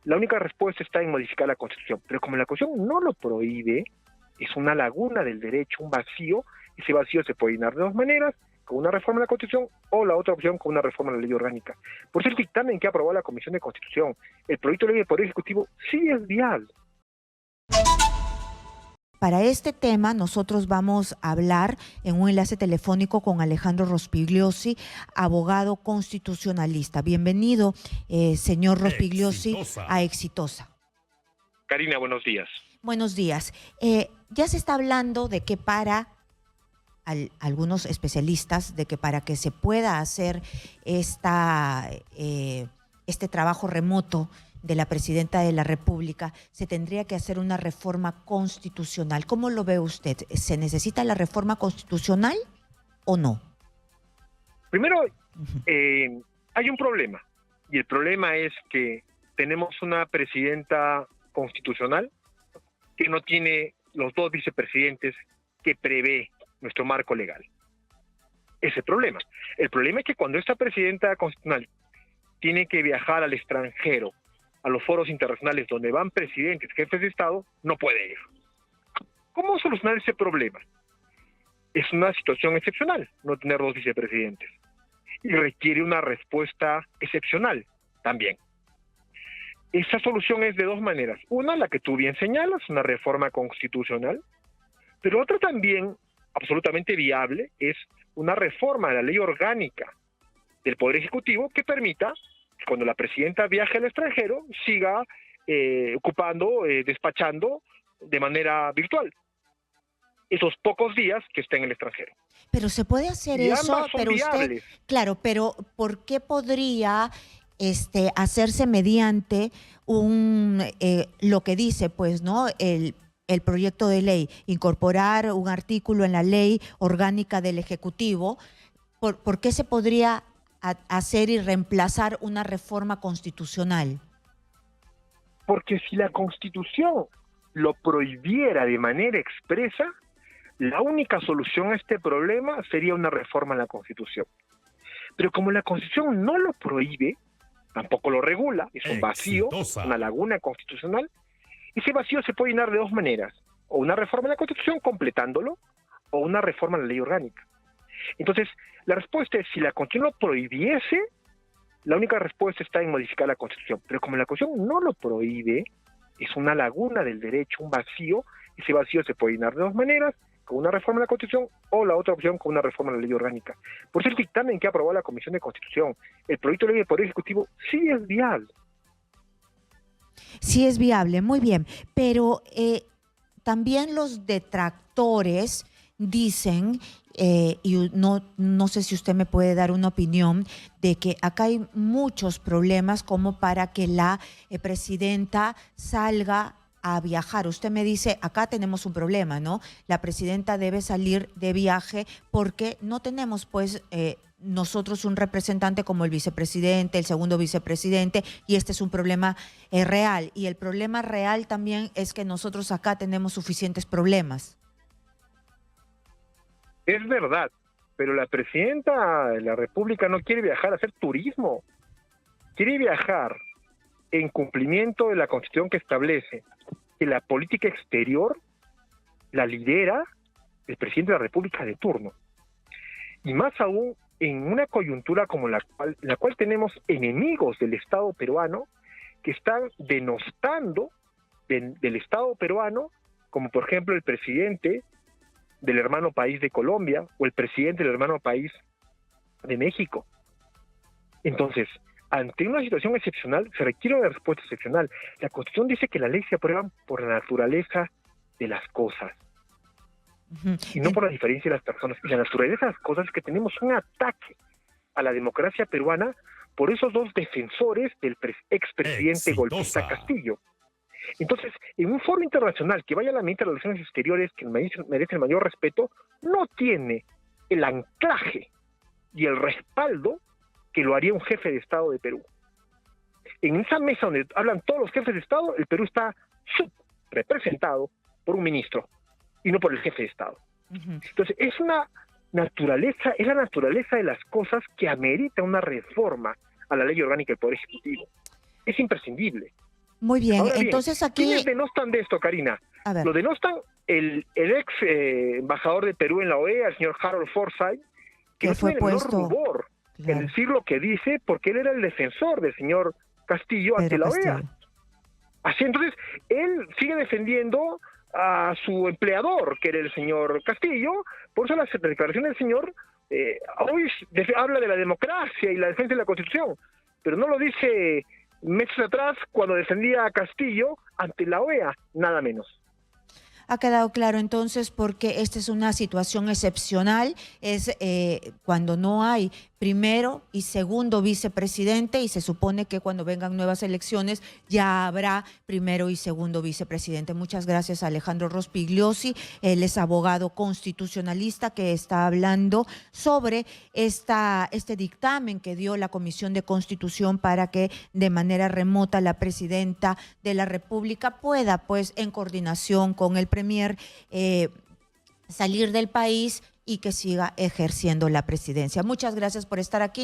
la única respuesta está en modificar la Constitución. Pero como la Constitución no lo prohíbe, es una laguna del derecho, un vacío. Ese vacío se puede llenar de dos maneras: con una reforma de la Constitución, o la otra opción, con una reforma de la ley orgánica. Por eso el dictamen que aprobó la Comisión de Constitución, el proyecto de ley del Poder Ejecutivo, sí es viable. Para este tema, nosotros vamos a hablar en un enlace telefónico con Alejandro Rospigliosi, abogado constitucionalista. Bienvenido, señor Rospigliosi, a Exitosa. Karina, buenos días. Buenos días. Ya se está hablando de que algunos especialistas, de que para que se pueda hacer este trabajo remoto de la presidenta de la República, se tendría que hacer una reforma constitucional. ¿Cómo lo ve usted? ¿Se necesita la reforma constitucional o no? Primero, hay un problema, y el problema es que tenemos una presidenta constitucional que no tiene los dos vicepresidentes que prevé nuestro marco legal. Ese problema. El problema es que cuando esta presidenta constitucional tiene que viajar al extranjero, a los foros internacionales donde van presidentes, jefes de Estado, no puede ir. ¿Cómo solucionar ese problema? Es una situación excepcional no tener dos vicepresidentes, y requiere una respuesta excepcional también. Esa solución es de dos maneras. Una, la que tú bien señalas, una reforma constitucional, pero otra también absolutamente viable es una reforma de la ley orgánica del Poder Ejecutivo que permita que cuando la presidenta viaje al extranjero siga despachando de manera virtual esos pocos días que está en el extranjero. Pero se puede hacer y eso, ambas son pero viables. usted, claro, pero ¿por qué podría hacerse mediante lo que dice, pues, ¿no? El proyecto de ley, incorporar un artículo en la ley orgánica del Ejecutivo? ¿Por qué se podría hacer y reemplazar una reforma constitucional? Porque si la Constitución lo prohibiera de manera expresa, la única solución a este problema sería una reforma a la Constitución. Pero como la Constitución no lo prohíbe, tampoco lo regula, es un vacío, una laguna constitucional, ese vacío se puede llenar de dos maneras: o una reforma a la Constitución completándolo, o una reforma a la ley orgánica. Entonces, la respuesta es: si la Constitución lo prohibiese, la única respuesta está en modificar la Constitución. Pero como la Constitución no lo prohíbe, es una laguna del derecho, un vacío. Ese vacío se puede llenar de dos maneras: con una reforma a la Constitución, o la otra opción, con una reforma a la ley orgánica. Por eso el dictamen que aprobó la Comisión de Constitución, el proyecto de ley del Poder Ejecutivo, sí es viable. Sí es viable, muy bien. Pero también los detractores dicen, y no sé si usted me puede dar una opinión, de que acá hay muchos problemas como para que la presidenta salga a viajar. Usted me dice, acá tenemos un problema, ¿no? La presidenta debe salir de viaje porque no tenemos, pues, nosotros un representante como el vicepresidente, el segundo vicepresidente, y este es un problema real. Y el problema real también es que nosotros acá tenemos suficientes problemas. Es verdad, pero la presidenta de la República no quiere viajar a hacer turismo. Quiere viajar en cumplimiento de la Constitución, que establece que la política exterior la lidera el presidente de la República de turno. Y más aún en una coyuntura como en la cual tenemos enemigos del Estado peruano que están denostando del Estado peruano, como por ejemplo el presidente del hermano país de Colombia o el presidente del hermano país de México. Entonces, ante una situación excepcional, se requiere una respuesta excepcional. La Constitución dice que la ley se aprueba por la naturaleza de las cosas, y no por la diferencia de las personas. Y la naturaleza de las cosas es que tenemos un ataque a la democracia peruana por esos dos defensores del expresidente golpista Castillo. Entonces, en un foro internacional que vaya a la ministra de Relaciones Exteriores, que merece el mayor respeto, no tiene el anclaje y el respaldo que lo haría un jefe de Estado de Perú. En esa mesa donde hablan todos los jefes de Estado, el Perú está subrepresentado por un ministro y no por el jefe de Estado. Entonces, es la naturaleza de las cosas que amerita una reforma a la ley orgánica del Poder Ejecutivo. Es imprescindible. Muy bien, Ahora bien, entonces aquí... ¿quiénes denostan de esto, Karina? A ver, Lo denostan el ex embajador de Perú en la OEA, el señor Harold Forsyth, que que no fue tiene el menor puesto, rubor en claro, decir lo que dice, porque él era el defensor del señor Castillo ante Pedro la OEA. Castillo. Así entonces, él sigue defendiendo a su empleador, que era el señor Castillo. Por eso la declaración del señor hoy habla de la democracia y la defensa de la Constitución, pero no lo dice meses atrás cuando defendía a Castillo ante la OEA, nada menos. Ha quedado claro entonces porque esta es una situación excepcional, es cuando no hay primero y segundo vicepresidente y se supone que cuando vengan nuevas elecciones ya habrá primero y segundo vicepresidente. Muchas gracias a Alejandro Rospigliosi, él es abogado constitucionalista que está hablando sobre este dictamen que dio la Comisión de Constitución para que de manera remota la presidenta de la República pueda, pues en coordinación con el premier, salir del país y que siga ejerciendo la presidencia. Muchas gracias por estar aquí.